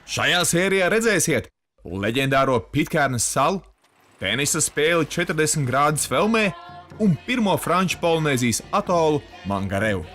Šajā sērijā redzēsiet leģendāro Pitcairnas salu, tenisa spēli 40 grādus Velmē un pirmo Franču Polinēzijas atolu Mangarevu.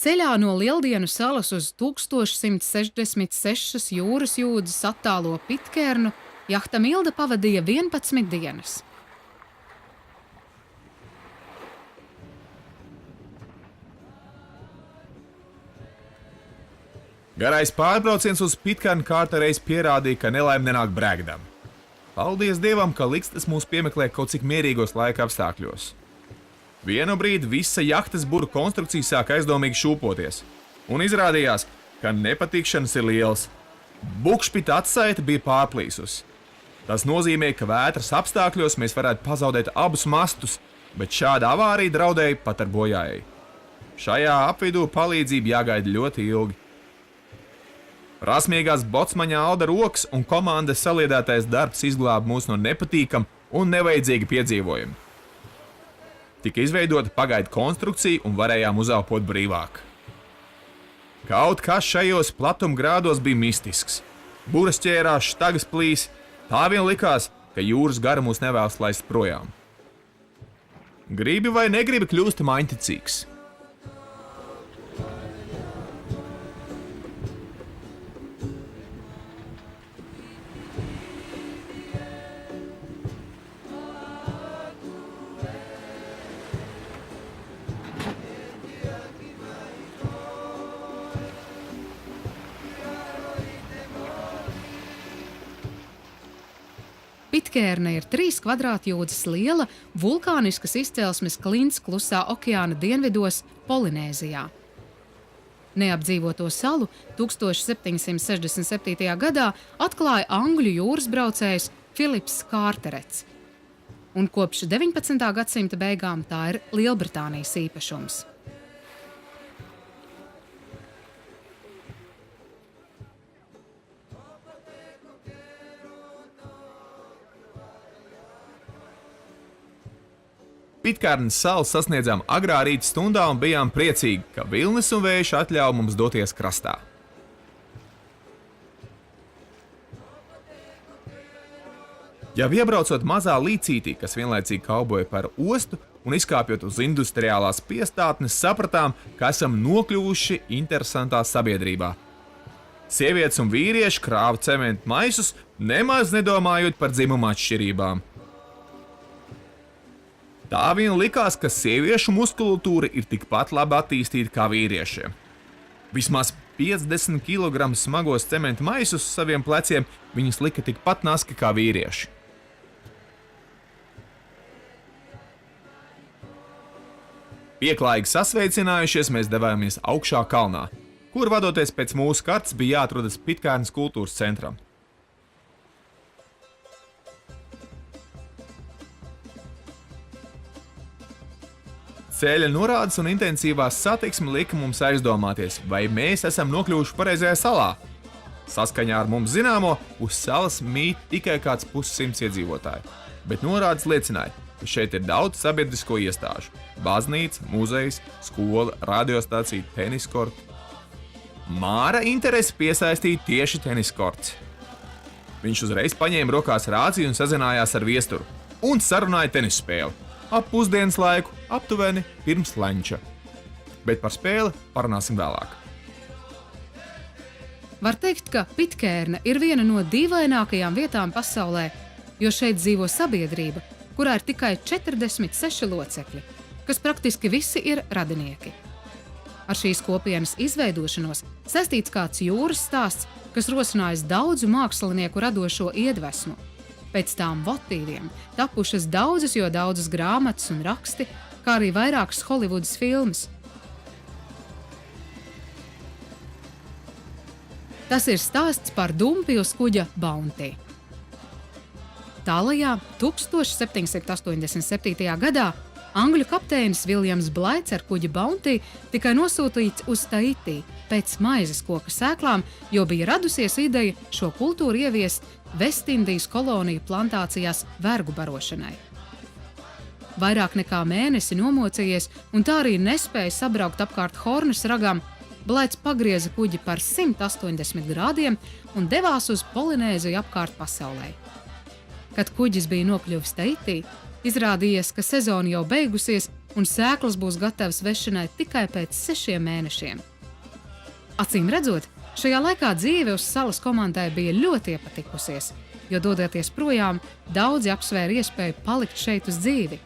Ceļā no Lieldienu salas uz 1166 jūras jūdzes attālo Pitcairnu jahta Milda pavadīja 11 dienas. Garais pārbrauciens uz Pitcairnu kārtareiz pierādīja, ka nelaime nenāk brēgdam. Paldies Dievam, ka likstas mūs piemeklē kaut cik mierīgos laika apstākļos. Vienu brīdi visa jahtas buru konstrukcija sāk aizdomīgi šūpoties, un izrādījās, ka nepatikšanas ir liels. Bukšpita atsaite bija pārplīsusi. Tas nozīmē, ka vētras apstākļos mēs varētu pazaudēt abus mastus, bet šāda avārija draudēja pat ar bojājēju. Šajā apvidū palīdzība jāgaida ļoti ilgi. Prasmīgās bocmaņa Alda rokas un komandas saliedētais darbs izglāba mūs no nepatīkama un nevajadzīga piedzīvojuma. Tika izveidota pagaidu konstrukcija un varējām uzelpot brīvāk. Kaut kas šajos platumgrādos bija mistisks. Buras ķērās, štagas plīs, tā vien likās, ka jūras gara mūs nevēlas laist projām. Gribi vai negribi kļūsti maiņticīgs. Pitcairna ir 3 kvadrātjūdzes liela, vulkāniskas izcelsmes klints Klusā okeāna dienvidos Polinēzijā. Neapdzīvoto salu 1767. gadā atklāja angļu jūras braucējs Filips Kārterets, un kopš 19. gadsimta beigām tā ir Lielbritānijas īpašums. Pitcairnas salu sasniedzām agrā rīta stundā un bijām priecīgi, ka vilnis un vējš atļauj mums doties krastā. Jau iebraucot mazā līcītī, kas vienlaicīgi kalpoja par ostu, un izkāpjot uz industriālās piestātnes, sapratām, ka esam nokļuvuši interesantā sabiedrībā. Sievietes un vīrieši krāva cementu maisus, nemaz nedomājot par dzimuma atšķirībām. Tā vien likās, ka sieviešu muskulatūra ir tikpat labi attīstīta kā vīriešiem. Vismaz 50 kg smagos cementu maisus uz saviem pleciem viņas lika tikpat naski kā vīrieši. Pieklājīgi sasveicinājušies, mēs devāmies augšā kalnā, kur vadoties pēc mūsu kartes bija jāatrodas Pitcairnas kultūras centram. Ceļa norādes un intensīvās satiksme lika mums aizdomāties, vai mēs esam nokļuvuši pareizajā salā. Saskaņā ar mums zināmo, uz salas mīt tikai kāds 100 iedzīvotāji, bet norādes liecināja, ka šeit ir daudz sabiedrisko iestāžu – baznīca, muzejs, skola, radiostacija, teniskorti. Māra interesi piesaistīja tieši teniskorts. Viņš uzreiz paņēma rokās rāciju un sazinājās ar viesturu un sarunāja tenisspēli. Ap pusdienas laiku, aptuveni pirms lenča. Bet par spēli parunāsim vēlāk. Var teikt, ka Pitcairna ir viena no dīvainākajām vietām pasaulē, jo šeit dzīvo sabiedrība, kurā ir tikai 46 locekļi, kas praktiski visi ir radinieki. Ar šīs kopienas izveidošanos saistīts kāds jūras stāsts, kas rosinājis daudzu mākslinieku radošo iedvesmu. pēc tām motīviem tapušas daudzas grāmatas un raksti, kā arī vairākas Holivudas filmas. Tas ir stāsts par dumpjus kuģa Bounty. Tālajā 1787. gadā angļu kapteinis Viljams Blaits ar kuģi Bounty tikai nosūtīts uz Taiti pēc maizes koka sēklām, jo bija radusies ideja šo kultūru ieviest Vestindijas koloniju plantācijās vergu barošanai. Vairāk nekā mēnesi nomocījies un tā arī nespēja sabraukt apkārt Hornas ragam, Blaits pagrieza kuģi par 180 grādiem un devās uz Polinēziju apkārt pasaulē. Kad kuģis bija nokļuvis Taitī, izrādījies, ka sezona jau beigusies un sēklas būs gatavas vešanai tikai pēc 6 mēnešiem. Acīm redzot, šajā laikā dzīve uz salas komandai bija ļoti iepatikusies, jo dodoties projām, daudzi apsvēra iespēju palikt šeit uz dzīvi.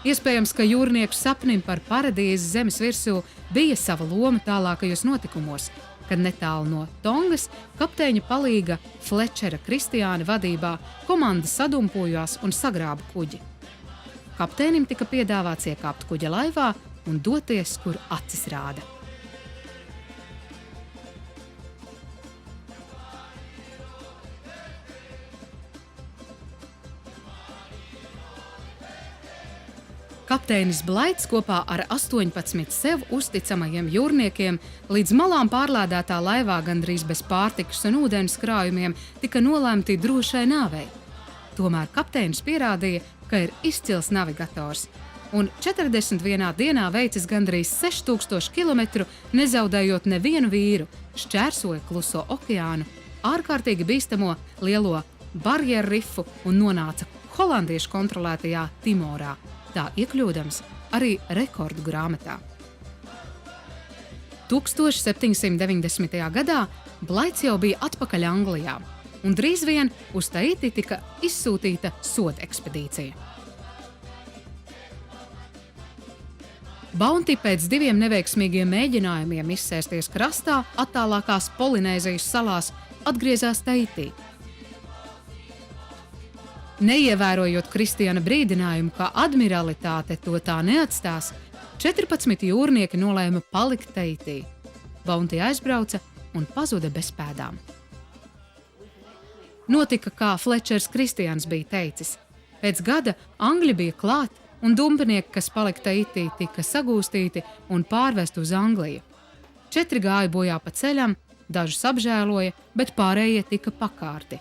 Iespējams, ka jūrnieku sapnim par paradīzi zemes virsū bija sava loma tālākajos notikumos, kad netālu no Tongas kapteiņa palīga Flečera Kristiāna vadībā komanda sadumpojās un sagrāba kuģi. Kapteinim tika piedāvāts iekāpt kuģa laivā un doties, kur acis rāda. Kapteinis Blaits kopā ar 18 sev uzticamajiem jūrniekiem līdz malām pārlādētā laivā gandrīz bez pārtikas un ūdens krājumiem tika nolēmti drošai nāvei. Tomēr kapteinis pierādīja, ka ir izcils navigators, un 41 dienā veicis gandrīz 6000 kilometru, nezaudējot nevienu vīru, šķērsoja Kluso okeānu, ārkārtīgi bīstamo lielo barjeru rifu un nonāca holandiešu kontrolētajā Timorā, tā iekļūdams arī rekordu grāmatā. 1790. gadā Blaits jau bija atpakaļ Anglijā, un drīz vien uz Taiti tika izsūtīta soda ekspedīcija. Bounty pēc 2 neveiksmīgiem mēģinājumiem izsēsties krastā attālākās Polinēzijas salās atgriezās Taitī. Neievērojot Kristiāna brīdinājumu, ka admiralitāte to tā neatstās, 14 jūrnieki nolēma palikt Taitī. Bounty aizbrauca un pazuda bez pēdām. Notika, kā Flečers Kristiāns bija teicis. Pēc gada angļi bija klāt, un dumpinieki, kas palika Taitī, tika sagūstīti un pārvesti uz Angliju. 4 gāja bojā pa ceļam, dažus apžēloja, bet pārējie tika pakārti.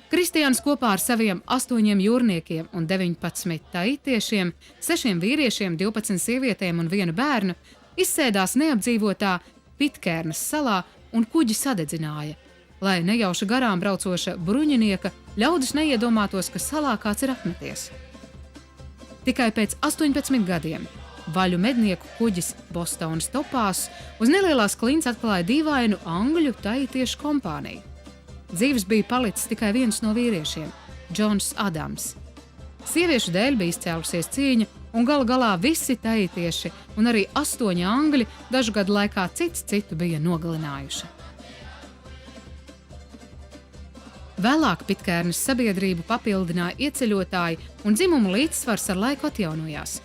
Kristiāns kopā ar saviem 8 jūrniekiem un 19 taitiešiem, 6 vīriešiem, 12 sievietēm un 1 bērnu izsēdās neapdzīvotā Pitkernas salā un kuģi sadedzināja, lai nejauši garām braucoša bruņinieka ļaudis neiedomātos, ka salā kāds ir apmeties. Tikai pēc 18 gadiem vaļu mednieku kuģis Bostonas Topās uz nelielās klints atklāja dīvainu angļu taitiešu kompāniju. Dzīves bija palicis tikai viens no vīriešiem – Džons Adams. Sieviešu dēļ bija izcēlusies cīņa, un galu galā visi taitieši un arī 8 angļi dažu gadu laikā cits citu bija nogalinājuši. Vēlāk Pitkernas sabiedrību papildināja ieceļotāji, un dzimumu līdzsvars ar laiku atjaunojās.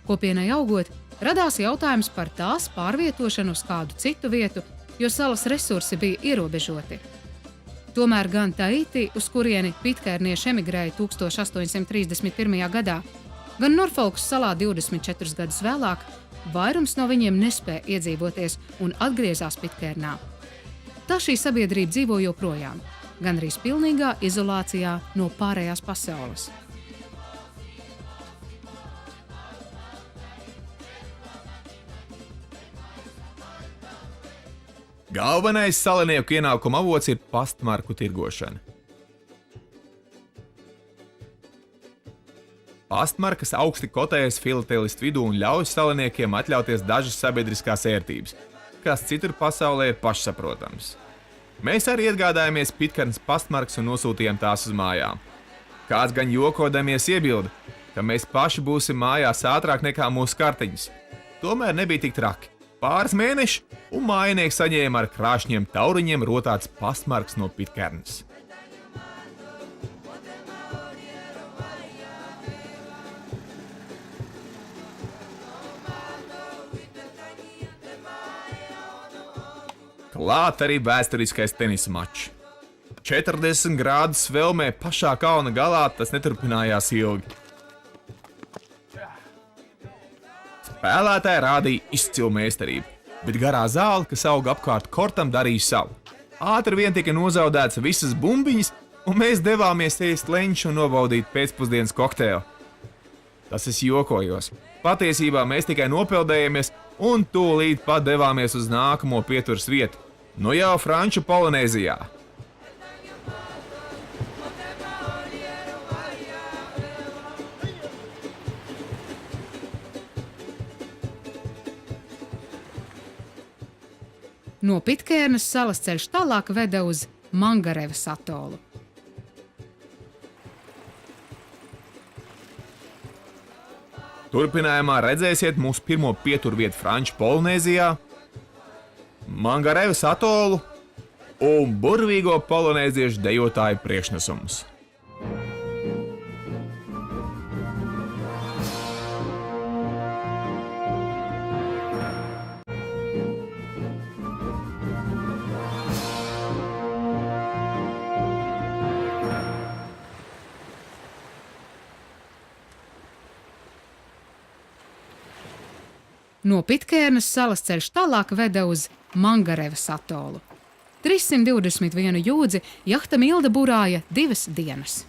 Kopienai augot, radās jautājums par tās pārvietošanu uz kādu citu vietu, jo salas resursi bija ierobežoti. Tomēr gan Taiti, uz kurieni pitkernieši emigrēja 1831. gadā, gan Norfolkas salā 24 gadus vēlāk, vairums no viņiem nespēja iedzīvoties un atgriezās Pitkernā. Tā šī sabiedrība dzīvo joprojām, gandrīz pilnīgā izolācijā no pārējās pasaules. Galvenais salinieku ienākuma avots ir pastmarku tirgošana. Pastmarkas augsti kotējas filatelistu vidū un ļauj saliniekiem atļauties dažas sabiedriskās ērtības, kas citur pasaulē ir pašsaprotams. Mēs arī iegādājāmies Pitkernas pastmarkas un nosūtījām tās uz mājām. Kāds gan jokodamies iebilda, ka mēs paši būsim mājās ātrāk nekā mūsu kartiņas. Tomēr nebija tik traki. Pāris mēneši, un mājinieks saņēma ar krāšņiem tauriņiem rotāts pastmarks no Pitkernas. Klāt arī vēsturiskais tenisa mačs. 40 grādu svelmē pašā kalna galā tas neturpinājās ilgi. Spēlētāji rādīja izcilu meistarību, bet garā zāle, kas auga apkārt kortam, darīja savu. Ātri vien tika nozaudēts visas bumbiņas, un mēs devāmies ēst leņķu un nobaudīt pēcpusdienas kokteili. Tas es jokojos. Patiesībā mēs tikai nopeldējamies un tūlīt pat devāmies uz nākamo pieturas vietu. Nu jau Franču Polinēzijā. No Pitkērnas salas ceļš tālāk veda uz Mangarevas atolu. Turpinājumā redzēsiet mūsu pirmo pieturvietu Franču Polinēzijā, Mangarevas atolu un burvīgo polinēziešu dejotāju priekšnesumus. No Pitkērnas salas ceļš tālāk veda uz Mangarevas atolu. 321 jūdzi jahta Milda burāja 2 dienas.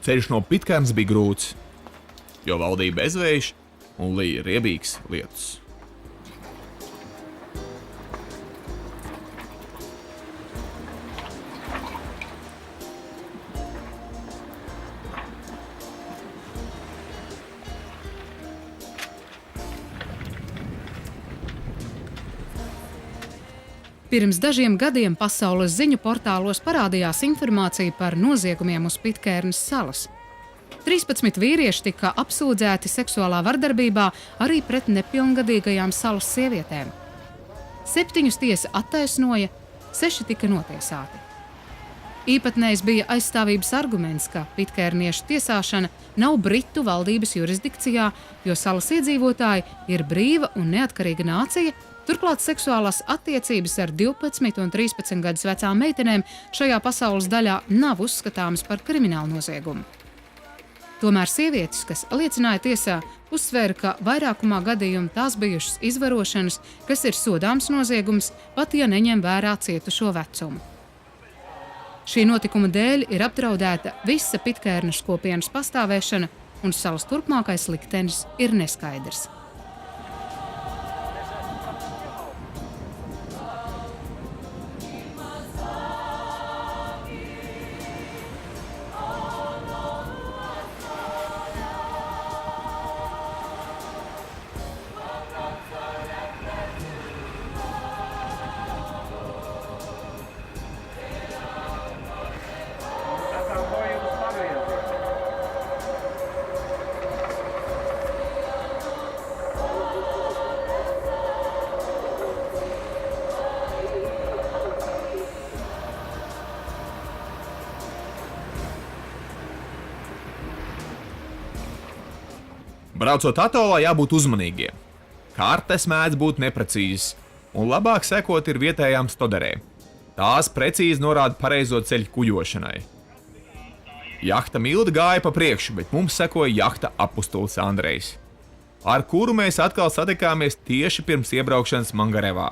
Ceļš no Pitkernas bija grūts, jo valdīja bezvējš un lija riebīgs lietus. Pirms dažiem gadiem pasaules ziņu portālos parādījās informācija par noziegumiem uz Pitkērnas salas. 13 vīrieši tika apsūdzēti seksuālā vardarbībā arī pret nepilngadīgajām salas sievietēm. 7 tiesa attaisnoja, 6 tika notiesāti. Īpatnējs bija aizstāvības arguments, ka pitkērniešu tiesāšana nav Britu valdības jurisdikcijā, jo salas iedzīvotāji ir brīva un neatkarīga nācija. Turklāt seksuālās attiecības ar 12 un 13 gadus vecām meitenēm šajā pasaules daļā nav uzskatāmas par kriminālu noziegumu. Tomēr sievietes, kas liecināja tiesā, uzsvēra, ka vairākumā gadījumu tās bijušas izvarošanas, kas ir sodāms noziegums, pat ja neņem vērā cietušo vecumu. Šī notikuma dēļ ir apdraudēta visa Pitkērnas kopienas pastāvēšana, un salas turpmākais liktenis ir neskaidrs. Braucot atolā, jābūt uzmanīgiem. Kartes mēdz būt neprecīzas, un labāk sekot ir vietējām stoderēm. Tās precīzi norāda pareizo ceļu kuģošanai. Jahta Milda gāja pa priekšu, bet mums sekoja jahta Apustulis Andrejs, ar kuru mēs atkal satikāmies tieši pirms iebraukšanas Mangarevā.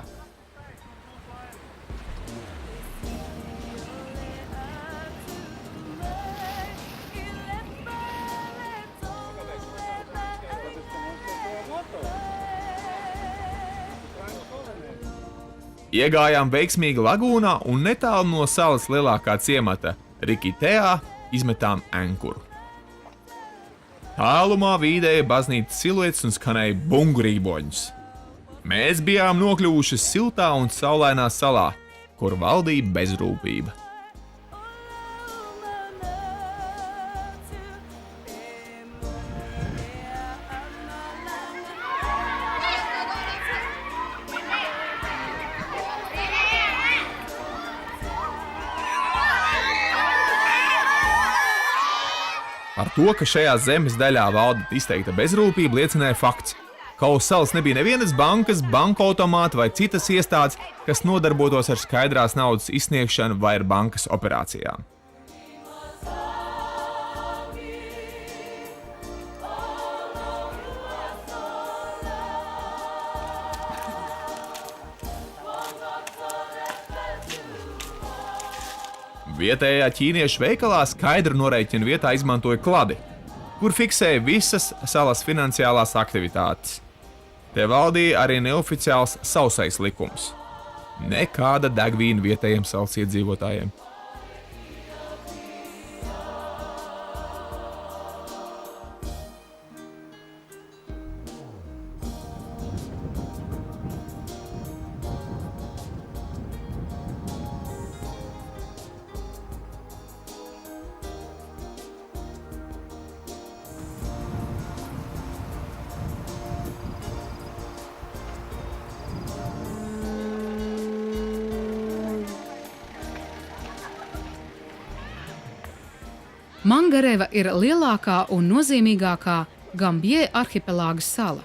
Iegājām veiksmīgi lagūnā un netālu no salas lielākā ciemata Rikiteā izmetām ankuru. Tālumā vīdēja baznīcas siluets un skanēja bungu rīboņus. Mēs bijām nokļuvuši siltā un saulainā salā, kur valdīja bezrūpība. to, ka šajā zemes daļā valda izteikta bezrūpība, liecināja fakts, ka uz salas nebija nevienas bankas, banku automāti vai citas iestādes, kas nodarbotos ar skaidrās naudas izsniegšanu vai ar bankas operācijām. Vietējā ķīniešu veikalā skaidru norēķinu vietā izmantoja kladi, kur fiksēja visas salas finansiālās aktivitātes. Te valdīja arī neoficiāls sausais likums. Nekāda degvīna vietējiem salas iedzīvotājiem. Mangareva ir lielākā un nozīmīgākā Gambjē arhipelāga sala.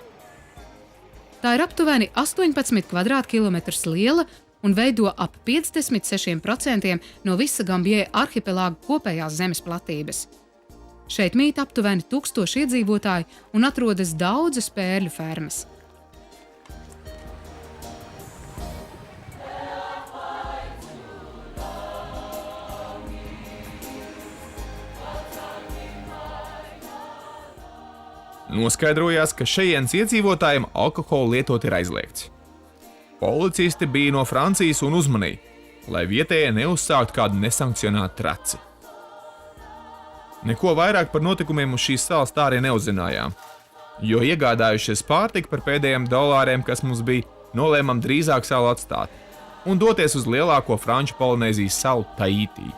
Tā ir aptuveni 18 kvadrātkilometrus liela un veido ap 56% no visa Gambjē arhipelāga kopējās zemes platības. Šeit mīt aptuveni 1000 iedzīvotāji un atrodas daudzas pērļu fermas. Noskaidrojās, ka šejienes iedzīvotājiem alkoholu lietot ir aizliegts. Policisti bija no Francijas un uzmanīja, lai vietējie neuzsāktu kādu nesankcionētu traci. Neko vairāk par notikumiem uz šīs salas tā arī neuzzinājām, jo iegādājušies pārtiku par pēdējiem dolāriem, kas mums bija, nolēmām drīzāk salu atstāt un doties uz lielāko Franču Polinēzijas salu Taītī.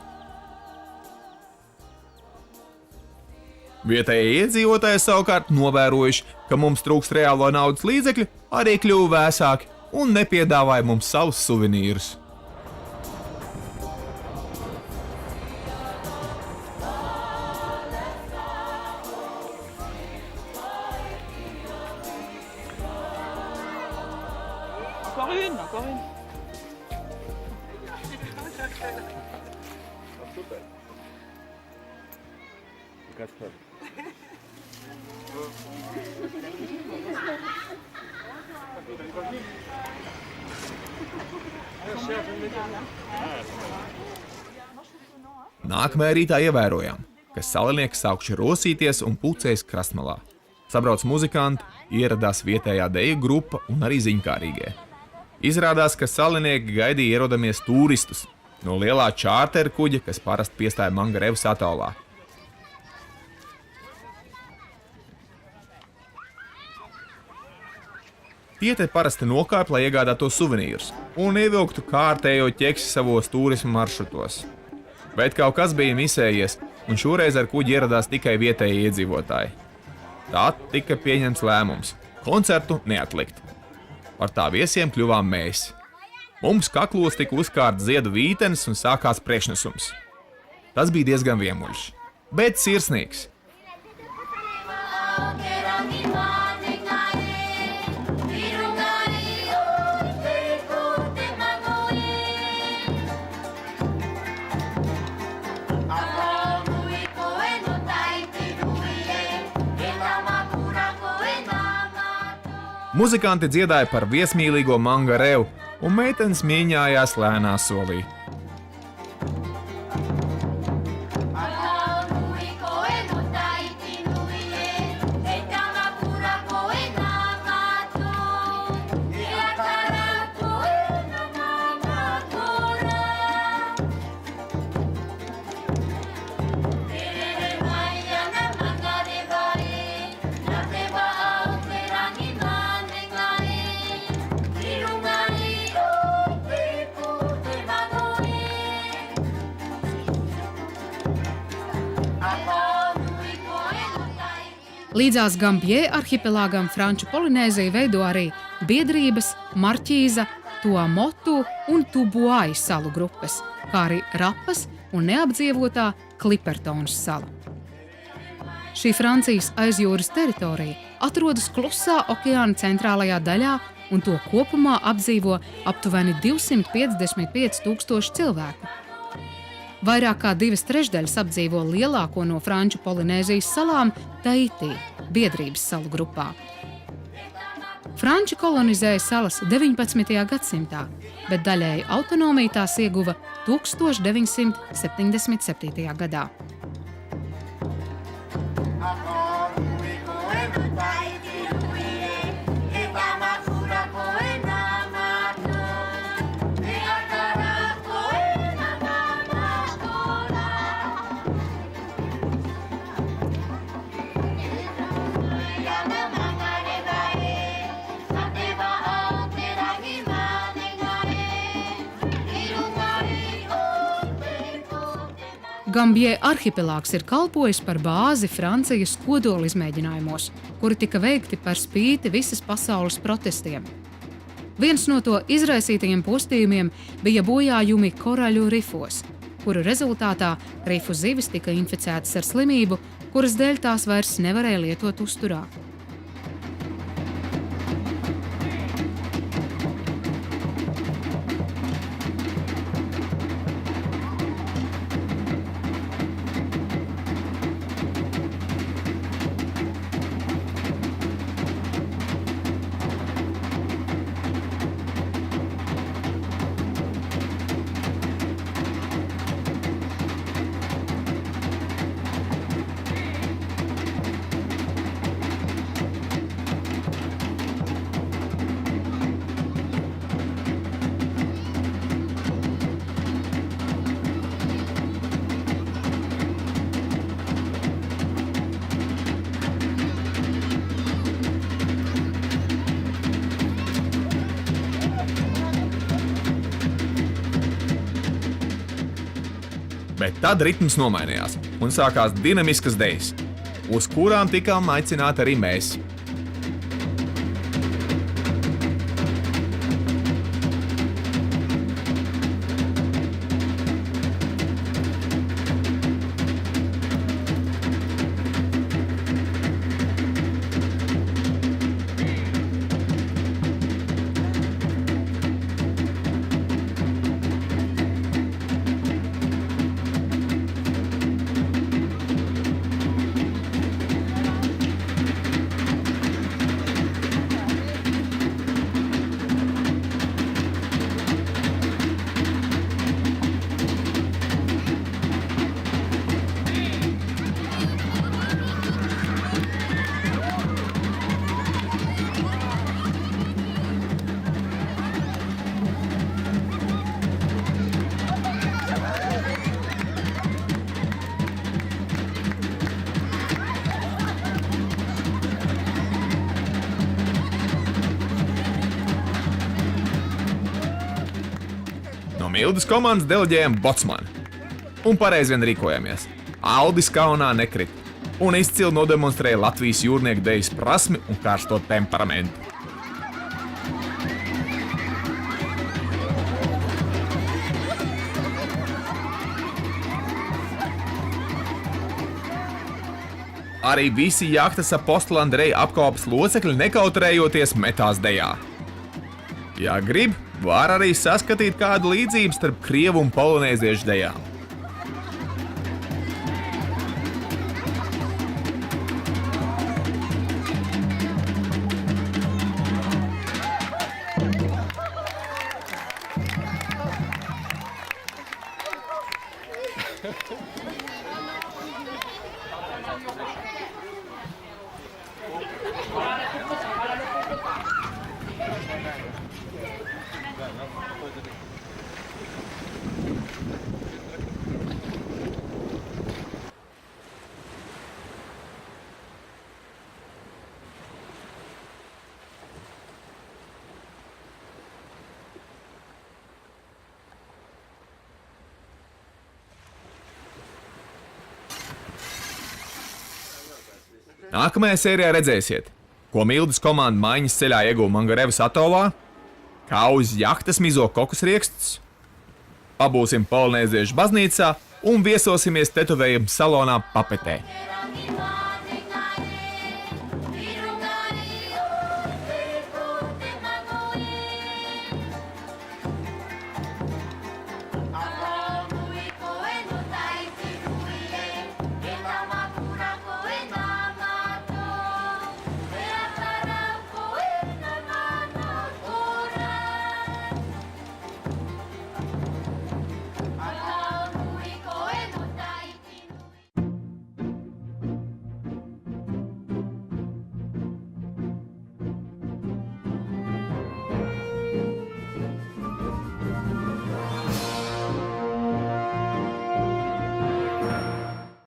Vietējie iedzīvotāji savukārt novērojuši, ka mums trūkst reālo naudas līdzekļu, arī kļuva vēsāki un nepiedāvāja mums savus suvenīrus. Encore une. Nākamajā rītā ievērojām, ka salinieki sākuši rosīties un pulcējas krastmalā. Sabrauc muzikanti, ieradās vietējā deju grupa un arī ziņkārīgie. Izrādās, ka salinieki gaidīja ierodamies turistus no lielā čārtera kuģa, kas parasti piestāja Mangarevas atolā. Tie te parasti nokāp, lai iegādātos suvenīrus un ievilktu kārtējo ķeksi savos turismu maršrutos. Bet kaut kas bija misējies, un šoreiz ar kuģi ieradās tikai vietējie iedzīvotāji. Tad tika pieņemts lēmums – koncertu neatlikt. Par tā viesiem kļuvām mēs. Mums kaklos tika uzkārts ziedu vītenis un sākās priekšnesums. Tas bija diezgan vienmuļš, bet sirsnīgs. Muzikanti dziedāja par viesmīlīgo Mangarevu, un meitenes mīņājās lēnā solī. Līdzās Gambjē arhipelāgam Franču Polinēzija veido arī biedrības Marķīza, Tuamotu un Tubuai salu grupas, kā arī Rapas un neapdzīvotā Klipertonas sala. Šī Francijas aizjūras teritorija atrodas Klusā okeāna centrālajā daļā, un to kopumā apdzīvo aptuveni 255,000 cilvēku. Vairāk kā 2/3 apdzīvo lielāko no Franču Polinēzijas salām Taitī, Biedrības salu grupā. Franči kolonizēja salas 19. gadsimtā, bet daļēji autonomiju tās ieguva 1977. gadā. Gambjē arhipelāgs ir kalpojis par bāzi Francijas kodolizmēģinājumos, kuri tika veikti par spīti visas pasaules protestiem. Viens no to izraisītajiem postījumiem bija bojājumi koraļu rifos, kuru rezultātā rifu zivis tika inficētas ar slimību, kuras dēļ tās vairs nevarēja lietot uzturā. Bet tad ritms nomainījās un sākās dinamiskas dejas, uz kurām tikām aicināti arī mēs. Mildas komandas deleģējam botsmani. Un pareizi vien rīkojamies. Aldis kaunā nekrit un izcili nodemonstrēja Latvijas jūrnieku dejas prasmi un karsto temperamentu. Arī visi jahtas Apostola Andreja apkalpes locekļi nekautrējoties metās dejā. Ja grib, var arī saskatīt kādu līdzību starp krievu un polinēziešu dejām. Nākamajā sērijā redzēsiet, ko Mildas komanda maiņas ceļā ieguva Mangarevas atolā, kā uz jahtas mizo kokosriekstus, pabūsim Polinēziešu baznīcā un viesosimies tetovējumu salonā Papetē.